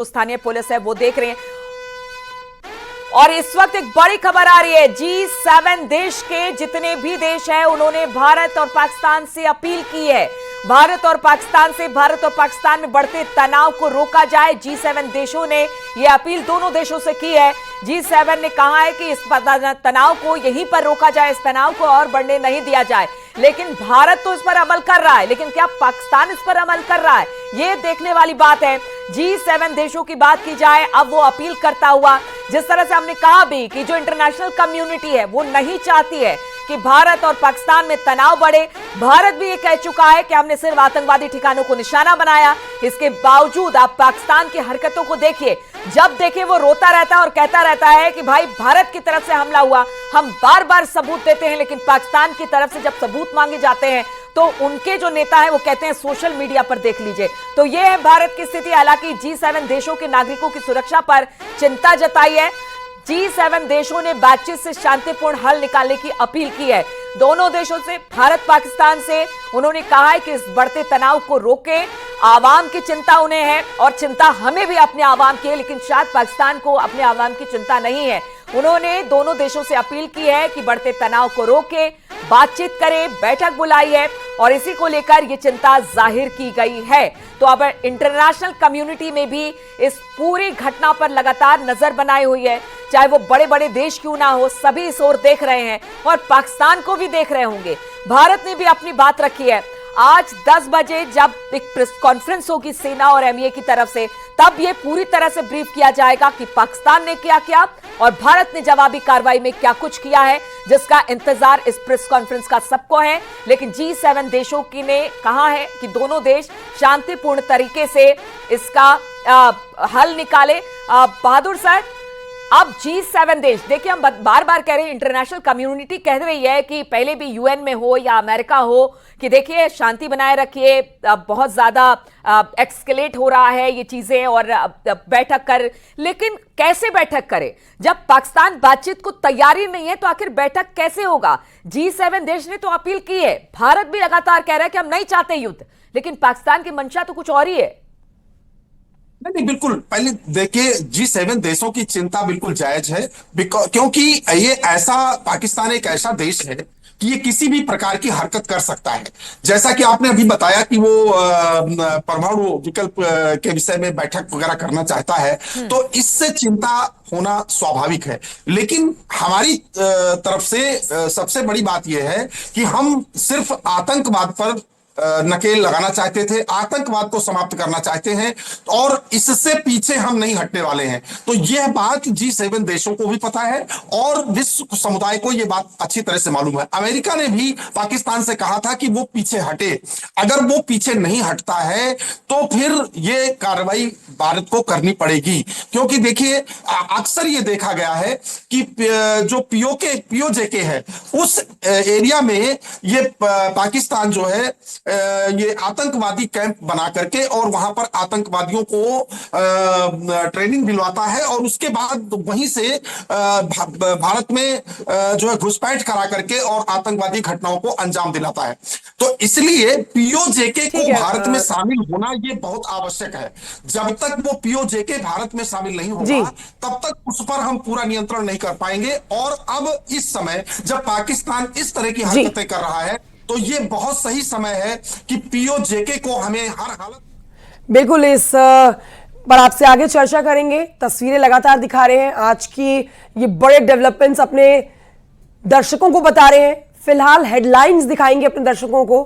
स्थानीय पुलिस है वो देख रहे हैं। और इस वक्त एक बड़ी खबर आ रही है, G7 देश के जितने भी देश हैं उन्होंने भारत और पाकिस्तान से अपील की है, भारत और पाकिस्तान में बढ़ते तनाव को रोका जाए। G7 देशों ने यह अपील दोनों देशों से की है। G7 ने कहा है कि इस तनाव को यहीं पर रोका जाए, इस तनाव को और बढ़ने नहीं दिया जाए। लेकिन भारत तो इस पर अमल कर रहा है, लेकिन क्या पाकिस्तान इस पर अमल कर रहा है, यह देखने वाली बात है। G7 देशों की बात की जाए, अब वो अपील करता हुआ, जिस तरह से हमने कहा भी कि जो इंटरनेशनल कम्युनिटी है वो नहीं चाहती है कि भारत और पाकिस्तान में तनाव बढ़े। भारत भी ये कह चुका है कि हमने सिर्फ आतंकवादी ठिकानों को निशाना बनाया। इसके बावजूद आप पाकिस्तान की हरकतों को देखिए, जब देखे वो रोता रहता है और कहता रहता है कि भाई भारत की तरफ से हमला हुआ, हम बार बार सबूत देते हैं, लेकिन पाकिस्तान की तरफ से जब सबूत मांगे जाते हैं तो उनके जो नेता है वो कहते हैं सोशल मीडिया पर देख लीजिए। तो ये है भारत की स्थिति। हालांकि G7 देशों के नागरिकों की सुरक्षा पर चिंता जताई है। G7 देशों ने बातचीत से शांतिपूर्ण हल निकालने की अपील की है दोनों देशों से, भारत पाकिस्तान से। उन्होंने कहा है कि इस बढ़ते तनाव को रोके। आवाम की चिंता उन्हें है और चिंता हमें भी अपने आवाम की है, लेकिन शायद पाकिस्तान को अपने आवाम की चिंता नहीं है। उन्होंने दोनों देशों से अपील की है कि बढ़ते तनाव को रोके, बातचीत करें, बैठक बुलाई है और इसी को लेकर यह चिंता जाहिर की गई है। तो अब इंटरनेशनल कम्युनिटी में भी इस पूरी घटना पर लगातार नजर बनाई हुई है, चाहे वो बड़े बड़े देश क्यों ना हो, सभी इस ओर देख रहे हैं और पाकिस्तान को भी देख रहे होंगे। भारत ने भी अपनी बात रखी है। आज 10 बजे जब एक प्रेस कॉन्फ्रेंस होगी सेना और एमईए की तरफ से, तब यह पूरी तरह से ब्रीफ किया जाएगा कि पाकिस्तान ने क्या किया और भारत ने जवाबी कार्रवाई में क्या कुछ किया है, जिसका इंतजार इस प्रेस कॉन्फ्रेंस का सबको है। लेकिन G7 देशों की ने कहा है कि दोनों देश शांतिपूर्ण तरीके से इसका हल निकाले। बहादुर सर, अब G7 देश, देखिए हम बार बार कह रहे हैं, इंटरनेशनल कम्युनिटी कह रही है कि पहले भी यूएन में हो या अमेरिका हो कि देखिए शांति बनाए रखिए, बहुत ज्यादा एक्सकेलेट हो रहा है ये चीजें और बैठक कर, लेकिन कैसे बैठक करे जब पाकिस्तान बातचीत को तैयारी नहीं है, तो आखिर बैठक कैसे होगा। G7 देश ने तो अपील की है, भारत भी लगातार कह रहा है कि हम नहीं चाहते युद्ध, लेकिन पाकिस्तान की मंशा तो कुछ और ही है। नहीं, बिल्कुल। पहले देखिए, G7 देशों की चिंता बिल्कुल जायज है, क्योंकि ये ऐसा, पाकिस्तान एक ऐसा देश है कि ये किसी भी प्रकार की हरकत कर सकता है। जैसा कि आपने अभी बताया कि वो परमाणु विकल्प के विषय में बैठक वगैरह करना चाहता है, तो इससे चिंता होना स्वाभाविक है। लेकिन हमारी तरफ से सबसे बड़ी बात यह है कि हम सिर्फ आतंकवाद पर नकेल लगाना चाहते थे, आतंकवाद को समाप्त करना चाहते हैं और इससे पीछे हम नहीं हटने वाले हैं। तो यह बात G7 देशों को भी पता है और विश्व समुदाय को यह बात अच्छी तरह से मालूम है। अमेरिका ने भी पाकिस्तान से कहा था कि वो पीछे हटे। अगर वो पीछे नहीं हटता है तो फिर यह कार्रवाई भारत को करनी पड़ेगी, क्योंकि देखिए अक्सर ये देखा गया है कि जो पीओजेके है उस एरिया में ये पाकिस्तान जो है ये आतंकवादी कैंप बना करके और वहां पर आतंकवादियों को ट्रेनिंग दिलवाता है और उसके बाद वहीं से भारत में जो है घुसपैठ करा करके और आतंकवादी घटनाओं को अंजाम दिलाता है। तो इसलिए पीओजेके को भारत में शामिल होना ये बहुत आवश्यक है। जब तक वो पीओजेके भारत में शामिल नहीं होगा तब तक उस पर हम पूरा नियंत्रण नहीं कर पाएंगे। और अब इस समय जब पाकिस्तान इस तरह की हरकतें कर रहा है तो ये बहुत सही समय है कि पीओजेके को हमें हर हालत। बिल्कुल, इस पर आपसे आगे चर्चा करेंगे। तस्वीरें लगातार दिखा रहे हैं, आज की ये बड़े डेवलपमेंट्स अपने दर्शकों को बता रहे हैं। फिलहाल हेडलाइंस दिखाएंगे अपने दर्शकों को।